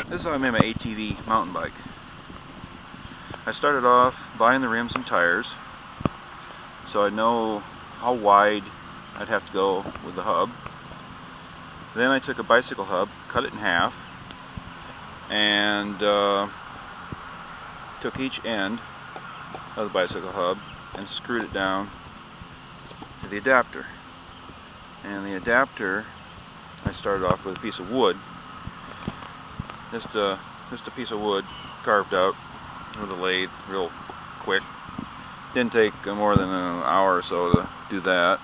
This is how I made my ATV mountain bike. I started off buying the rims and tires, so I know how wide I'd have to go with the hub. Then I took a bicycle hub, cut it in half, and took each end of the bicycle hub and screwed it down to the adapter. And the adapter, I started off with a piece of wood, just a piece of wood carved out with a lathe, real quick. Didn't take more than an hour or so to do that.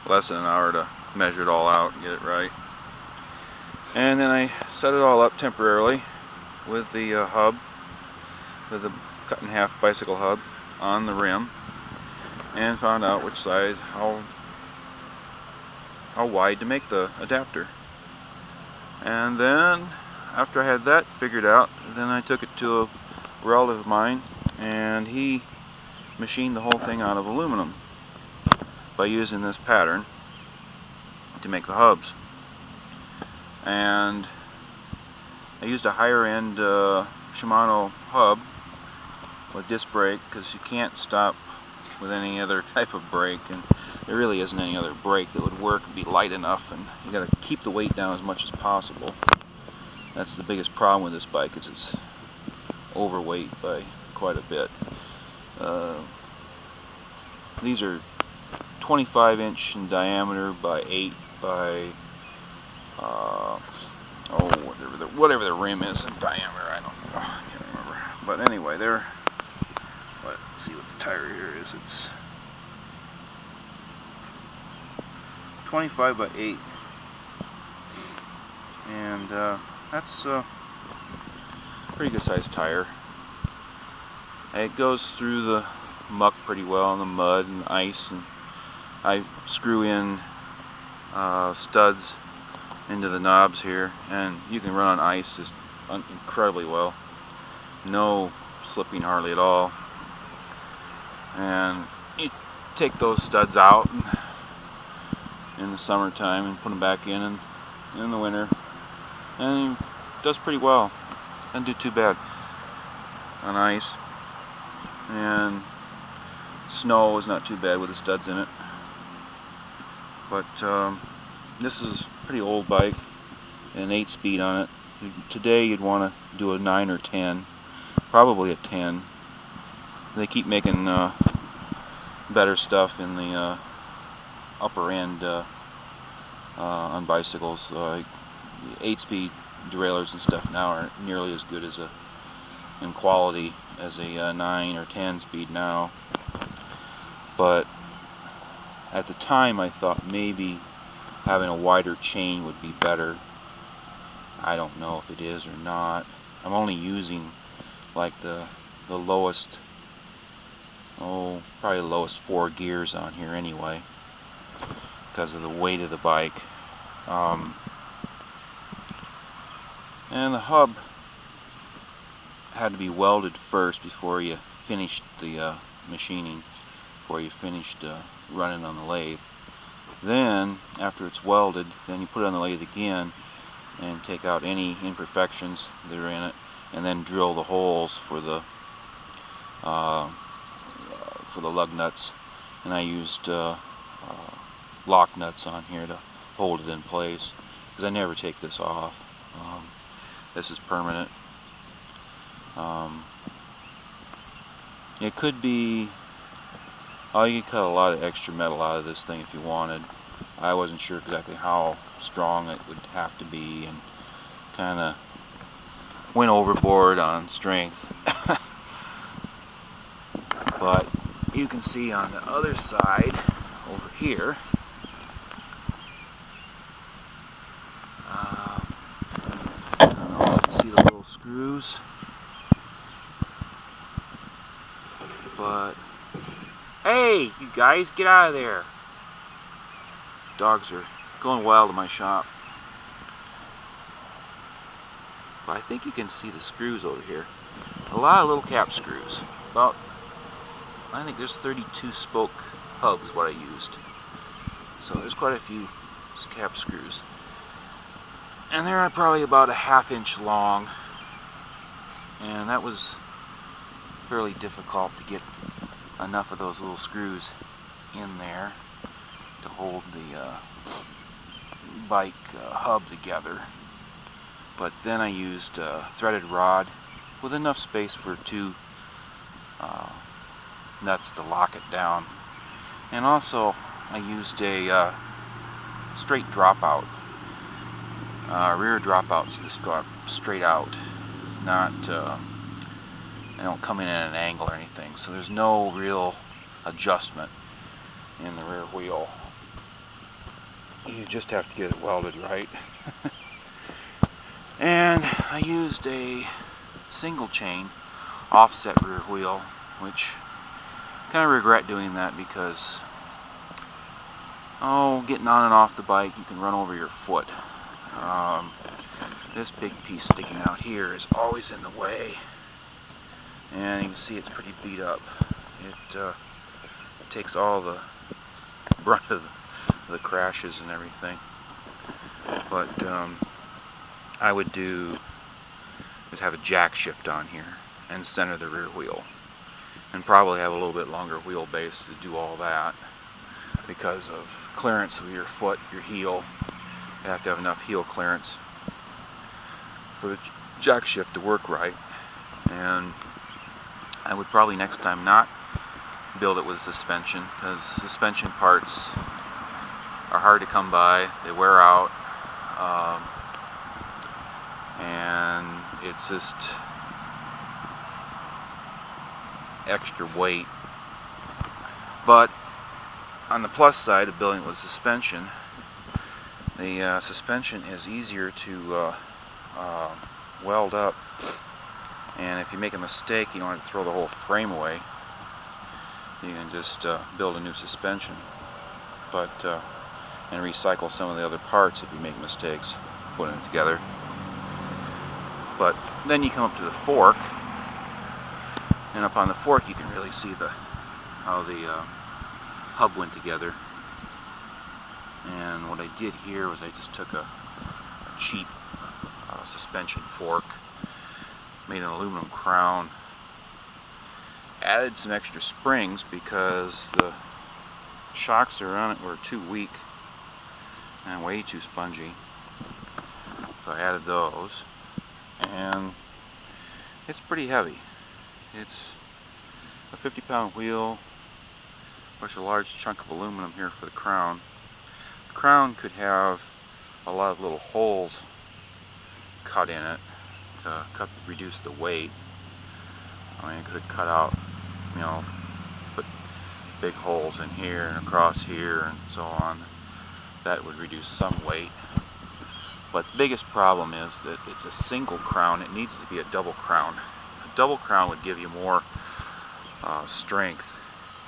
Less than an hour to measure it all out and get it right. And then I set it all up temporarily with the hub, with the cut in half bicycle hub on the rim, and found out which side, how wide to make the adapter. And then after I had that figured out, then I took it to a relative of mine, and he machined the whole thing out of aluminum by using this pattern to make the hubs. And I used a higher end Shimano hub with disc brake, because you can't stop with any other type of brake, and there really isn't any other brake that would work, be light enough, and you got to keep the weight down as much as possible. That's the biggest problem with this bike, is it's overweight by quite a bit. These are 25 inch in diameter by 8 by whatever the rim is in diameter. I can't remember. But anyway, let's see what the tire here is. It's 25 by 8, and that's a pretty good sized tire. It goes through the muck pretty well, and the mud and ice, and I screw in studs into the knobs here, and you can run on ice just incredibly well. No slipping hardly at all. And you take those studs out in the summertime and put them back in the winter, and it does pretty well. Doesn't do too bad on ice, and snow is not too bad with the studs in it. But this is a pretty old bike, an 8-speed on it. Today you'd want to do a 9 or 10, probably a 10. They keep making better stuff in the upper end on bicycles. 8-speed derailleurs and stuff now aren't nearly as good as in quality as a 9 or 10 speed now. But at the time I thought maybe having a wider chain would be better. I don't know if it is or not. I'm only using like the lowest, probably the lowest 4 gears on here anyway, because of the weight of the bike. And the hub had to be welded first before you finished the machining, before you finished running on the lathe. Then after it's welded, then you put it on the lathe again and take out any imperfections that are in it, and then drill the holes for the lug nuts. And I used lock nuts on here to hold it in place, because I never take this off. This is permanent. It could be, you could cut a lot of extra metal out of this thing if you wanted. I wasn't sure exactly how strong it would have to be, and kind of went overboard on strength. But you can see on the other side over here, I don't know if you can see the little screws, but hey, you guys, get out of there. Dogs are going wild in my shop. But I think you can see the screws over here. A lot of little cap screws. I think there's 32 spoke hubs what I used. So there's quite a few cap screws. and they're probably about a 1/2 inch long, and that was fairly difficult to get enough of those little screws in there to hold the bike hub together. But then I used a threaded rod with enough space for 2 nuts to lock it down, and also I used a straight dropout, rear dropout, so this go straight out, not they don't come in at an angle or anything, so there's no real adjustment in the rear wheel. You just have to get it welded right. And I used a single chain offset rear wheel, which kind of regret doing that because getting on and off the bike you can run over your foot. This big piece sticking out here is always in the way, and you can see it's pretty beat up. It takes all the brunt of the crashes and everything. But I would just have a jack shift on here and center the rear wheel, and probably have a little bit longer wheelbase to do all that because of clearance of your foot, your heel. You have to have enough heel clearance for the jack shift to work right. And I would probably next time not build it with suspension, because suspension parts are hard to come by, they wear out, and it's just extra weight. But on the plus side of building it with suspension, the suspension is easier to weld up, and if you make a mistake you don't have to throw the whole frame away. You can just build a new suspension, but and recycle some of the other parts if you make mistakes putting it together. But then you come up to the fork, and up on the fork you can really see how the hub went together. And what I did here was I just took a cheap suspension fork, made an aluminum crown, added some extra springs because the shocks that are on it were too weak and way too spongy. So I added those, and it's pretty heavy. It's a 50-pound wheel, plus a large chunk of aluminum here for the crown. The crown could have a lot of little holes cut in it to reduce the weight. I mean, it could cut out, put big holes in here and across here and so on. That would reduce some weight. But the biggest problem is that it's a single crown. It needs to be a double crown. A double crown would give you more strength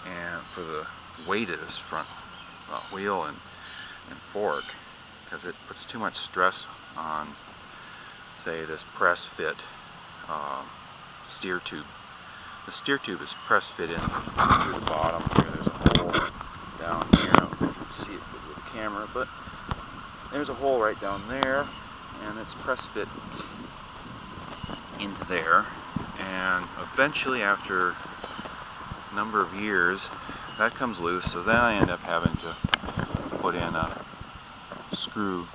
and for the weight of this front wheel and fork, because it puts too much stress on, say, this press fit steer tube. The steer tube is press fit in through the bottom here. There's a hole down here. I don't know if you can see it good with the camera, but there's a hole right down there, and it's press fit into there. And eventually, after a number of years, that comes loose, so then I end up having to put in a screw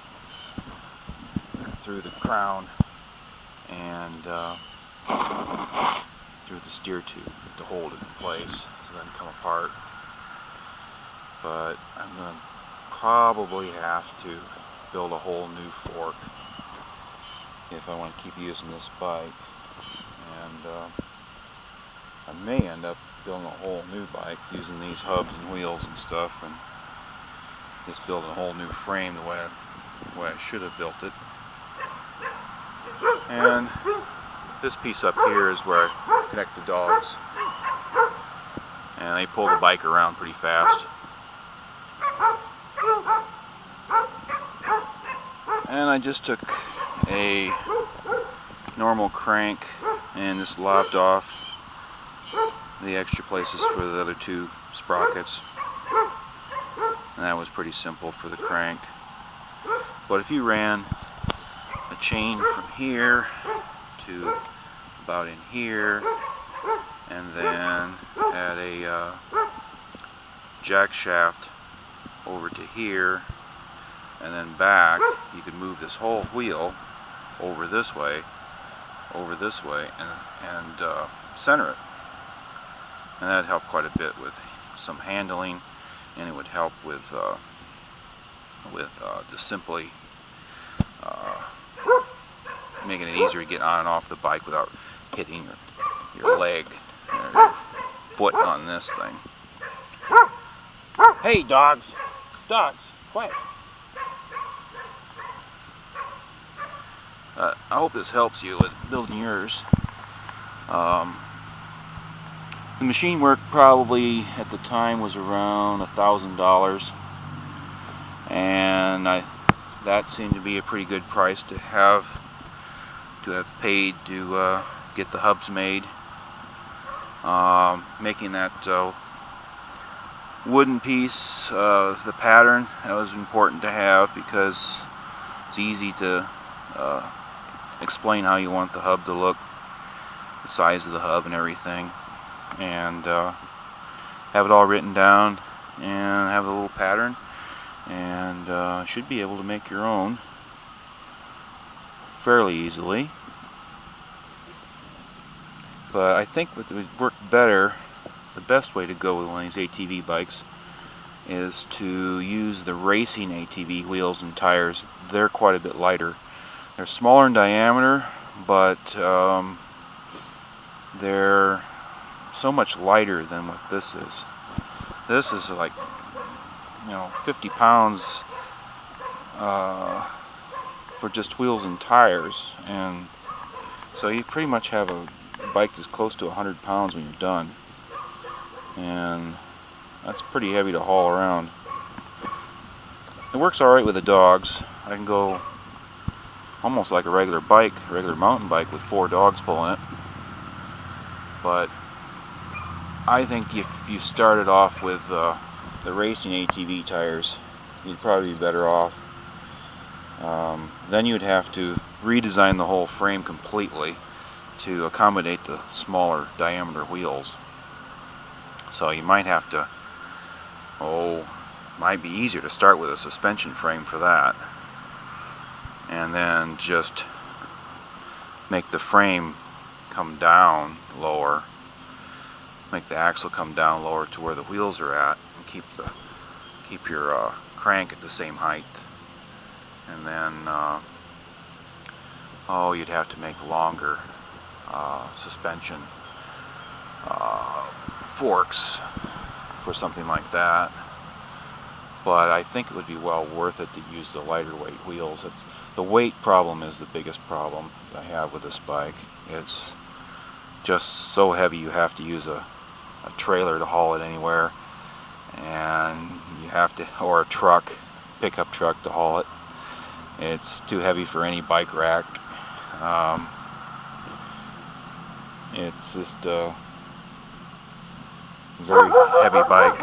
through the crown and through the steer tube to hold it in place so it doesn't come apart. But I'm going to probably have to build a whole new fork if I want to keep using this bike, and I may end up building a whole new bike using these hubs and wheels and stuff, and just building a whole new frame the way I should have built it. And this piece up here is where I connect the dogs, and they pull the bike around pretty fast. And I just took a normal crank and just lopped off the extra places for the other 2 sprockets, and that was pretty simple for the crank. But if you ran chain from here to about in here, and then had a jack shaft over to here, and then back. You could move this whole wheel over this way, and center it, and that helped quite a bit with some handling, and it would help with just simply making it easier to get on and off the bike without hitting your leg or your foot on this thing. Hey, dogs! Dogs, quiet! I hope this helps you with building yours. The machine work probably at the time was around $1,000, and that seemed to be a pretty good price to have paid to get the hubs made. Making that wooden piece, the pattern, that was important to have because it's easy to explain how you want the hub to look, the size of the hub and everything, and have it all written down and have the little pattern, and should be able to make your own fairly easily. But I think what would work better, the best way to go with one of these ATV bikes, is to use the racing ATV wheels and tires. They're quite a bit lighter. They're smaller in diameter, but they're so much lighter than what this is. This is like, 50 pounds for just wheels and tires, and so you pretty much have a bike that's close to 100 pounds when you're done, and that's pretty heavy to haul around. It works alright with the dogs. I can go almost like a regular mountain bike with 4 dogs pulling it, but I think if you started off with the racing ATV tires, you'd probably be better off. Then you'd have to redesign the whole frame completely to accommodate the smaller diameter wheels. So you might have to, might be easier to start with a suspension frame for that, and then just make the frame come down lower, make the axle come down lower to where the wheels are at, and keep your crank at the same height. And then you'd have to make longer suspension forks for something like that. But I think it would be well worth it to use the lighter weight wheels. The weight problem is the biggest problem I have with this bike. It's just so heavy you have to use a trailer to haul it anywhere, and you have to, or a truck, pickup truck to haul it. It's too heavy for any bike rack. It's just a very heavy bike.